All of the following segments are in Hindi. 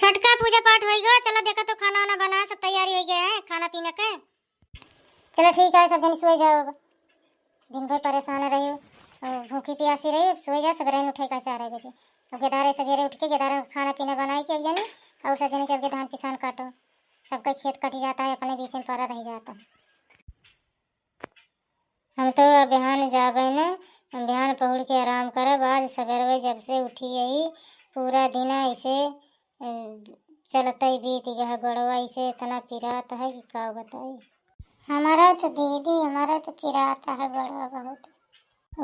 छठ का पूजा पाठ हो गया। चलो देखा तो खाना वाना बना सब तैयारी हो गया है खाना पीने का। चलो ठीक है सब जन सो जाओ। दिन भर परेशान रही भूखी प्यासी रही सो जा। सब रहन उठे का 4 बजे अब गेदारे सवेरे उठ के गेदारे खाना पीना बनाई के एक जनी और सब जने चल के धान किसान काटो। सबका खेत कट जाता है अपने बीच में पड़ा रह जाता है। हम तो बिहान जाबे न बिहान पहुड़ के आराम करब। आज सवेरे जब से उठी यही पूरा दिन ऐसे चलता ही बीत गया। गड़वा ऐसे इतना पिरात है कि क्या बताई। हमारा तो दीदी हमारा तो पिराता है गड़वा बहुत।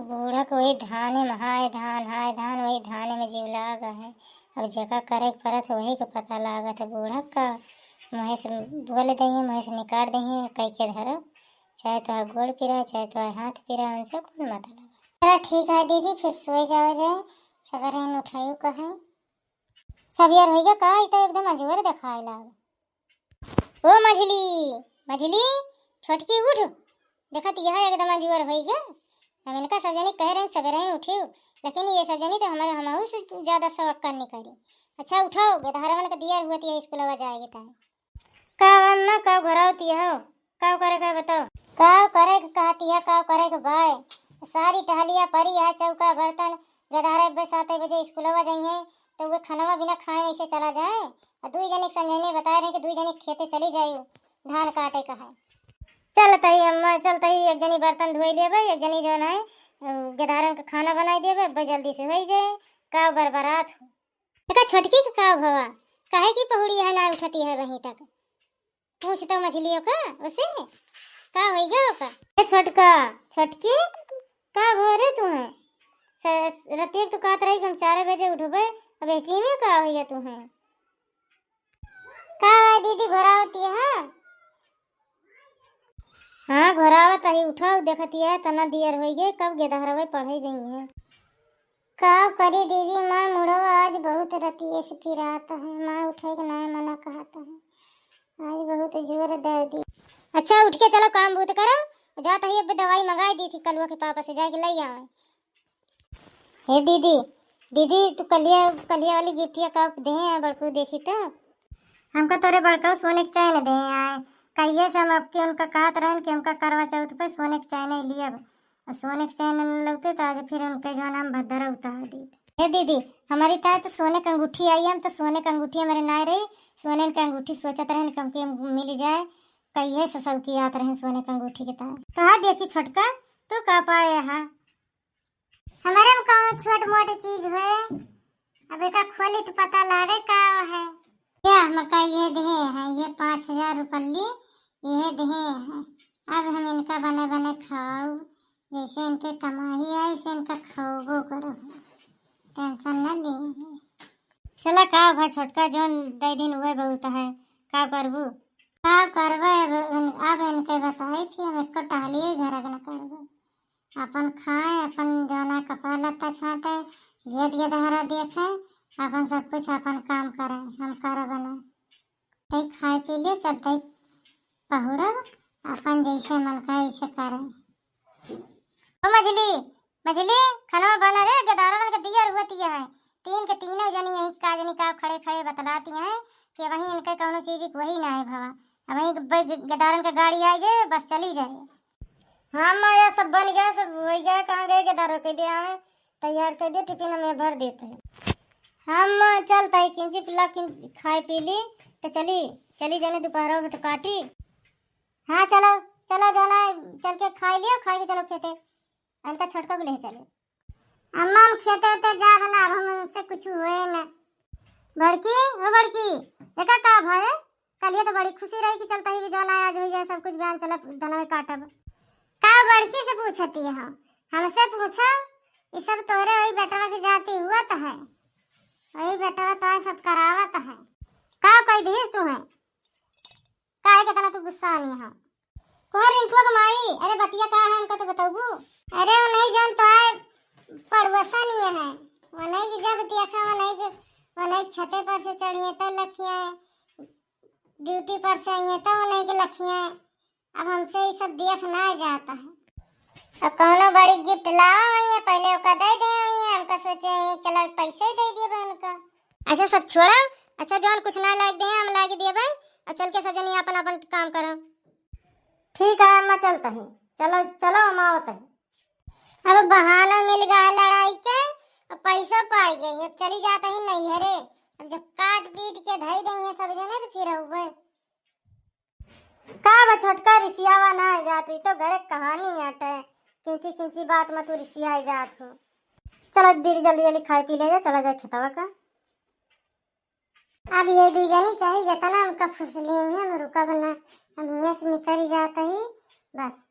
बूढ़ा को वही धान हाय धान वही धान में जीव लागा है। अब जगह करे परत वही को पता लागत है। बूढ़ा का महेश बोल दही महेश निकाल दही कई के धर चाहे तो गोड़ पिरा चाहे तो हाथ पिरा उनसे कौन मत लगा। चलो ठीक है दीदी फिर सोए जाओ जाए सवेरे उठायू कहे सब यार हो गया का तो एकदम अजूर दिखाए लाग। ओ मछली मछली छोटकी उठ देखत यह एकदम अजूर हो गया। हम इनका सब जनी कह रहे सवेरे उठे लेकिन ये सब जनी तो हमारे हमहू से ज्यादा सवक्का नहीं करे। अच्छा उठो गधारवन का दिया हुआ थी स्कूल जाएगी टाइम का अम्मा का घर होती है का करे का बताओ। काव करे कहती है काव करे के भाई सारी टहलिया परी है चौका बर्तन गधारे बस 7 बजे स्कूलवा जाइए तो वो खाना बिना खाए ऐसे चला जाए। और 2 जने समझने बता रहे कि 2 जने खेते चली जाए धान काटे का है। चलता ही अम्मा चलता ही एक जनी बर्तन धोई लेबे एक जनी जो है गधारन का खाना बनाई देबे जल्दी से हो जाए। काव बरबरात हो देखा छोटकी का काव भवा काहे की पहुड़ी है ना उठती है वहीं तक पूछ तो मछलियों का उसे का हो गया का छोटका छोटकी का भोरे तुम्हें रतिया तो कहत रही कि हम 4 बजे उठबे अब बेटी में का हो गया तुम्हें का दीदी घोरावती है। हाँ घोरावत ही उठाओ देखती है तना दियर हो गए कब गेदहरवे पढ़े जाइए। का करी दीदी माँ मुड़ो आज बहुत रतिये से पिराता है। माँ उठे के ना मना कहता है आज बहुत जोर दर्द। अच्छा उठ के चलो काम भूत करो जाता ही अब दवाई मंगाई दी थी कलुआ के पापा से जाके ले आए। हे दीदी दीदी तू कलिया वाली गिफ्टिया कब दे बड़कू देखी तो हमको तोरे बड़का सोने के चैन दे आए कहिए से हम आपके उनका कहत रहन कि हमका करवा चौथ पे सोने के चैन लिया सोने के चैन लगते तो आज फिर उनके जो नाम भद्रा उतार दी। हे दीदी हमारी ताय तो सोने की अंगूठी आई हम तो सोने की अंगूठी हमारे ना रही सोने की अंगूठी सोचत रहन कि हमको मिल जाए कहिए से सब की याद रहे सोने की अंगूठी के तार तो हाँ देखी छोटका तू का पाए हाँ हमारे में कौन छोट मोट चीज है अब एक खोली तो पता लागे का है क्या मका ये दे है ये 5000 रुपये ये दे है। अब हम इनका बने बने खाओ जैसे इनके कमाई है इसे इनका खाओ करो टेंशन न ले। चला का भाई छोटका जो दे दिन हुए बहुत है का करबू का करबे अब इनके बताई थी हम एक टहलिए घर न करबे अपन खाए अपन जोना कपड़ा लत्ता छाटे गेट गेदहरा देखे अपन सब कुछ अपन काम करे हम कर बना ते खाए पी ले चलते पहुड़ा अपन जैसे मन का ऐसे करे। ओ मछली मछली खाना बना रे गदारा का दिया हुआ है 3 के तीनों जनी यही का जनी का खड़े खड़े बतलाती हैं कि वही इनके कोनो चीज वही ना है भवा अब वही गदारन का गाड़ी आ जाए बस चली जाए। हाँ माया सब बन गया सब हो गया कहाँ गए गदारों के दिया है तैयार कर दिए टिफिन में भर देते हैं। हम चलता है किंची पिला खाए पी ली तो चली जाने दोपहर में तो काटी। हाँ चलो चलो जाना चल के खा लियो खा के चलो खेते इनका छोटका को ले चलो अम्मा हम खेते तो जा बना अब हमसे कुछ हुए न। बड़की वो बड़की देखा का भाई कल ये तो बड़ी खुशी रही कि चलता ही भी जाना आज हो जाए सब कुछ बयान चला धना में काटब का बड़की से पूछती है हमसे पूछा ये सब तोरे वही बेटा की जाती हुआ तो है वही बेटा तो सब करावत है का कोई दीस तू है काहे के कला तू गुस्सा नहीं है कौन रिंकू कमाई अरे बतिया का है हमको तो बताऊबू। अरे वो नहीं जान तो है पड़वसा नहीं है वो नहीं की जब देखा वो नहीं छते पर से चढ़िए तो लखिया ड्यूटी पर से आई है तो वो नहीं के लखिया अब हमसे ये सब देख ना जाता है। अब कौनो बड़ी गिफ्ट लाओ है पहले ओका दे दे हमका सोचे चलो पैसे दे दिए बहन का। अच्छा सब छोड़ा अच्छा जौन कुछ ना लायक दे हम लायक दिए भाई, और चल के सब जनी अपन अपन काम करो। ठीक है अम्मा चलता है, चलो चलो अम्मा होता है। अब बहाना मिल गया है लड़ाई के, अब पैसा पाई गई, अब चली जाता ही नहीं है रे। अब जब काट पीट के ढाई देंगे सब जने तो फिर हुए का बा छोटका रिसियावा ना आ जाती तो घरे कहानी आटे किंची किंची बात में तू रिसिया जात हो। चलो दीदी जल्दी जल्दी खाए पी ले जा, चला जाए खेतवा का। अब ये दू जनी चाहे जितना हमका फुसली है हम रुका बना, हम यहाँ से निकल जाता ही बस।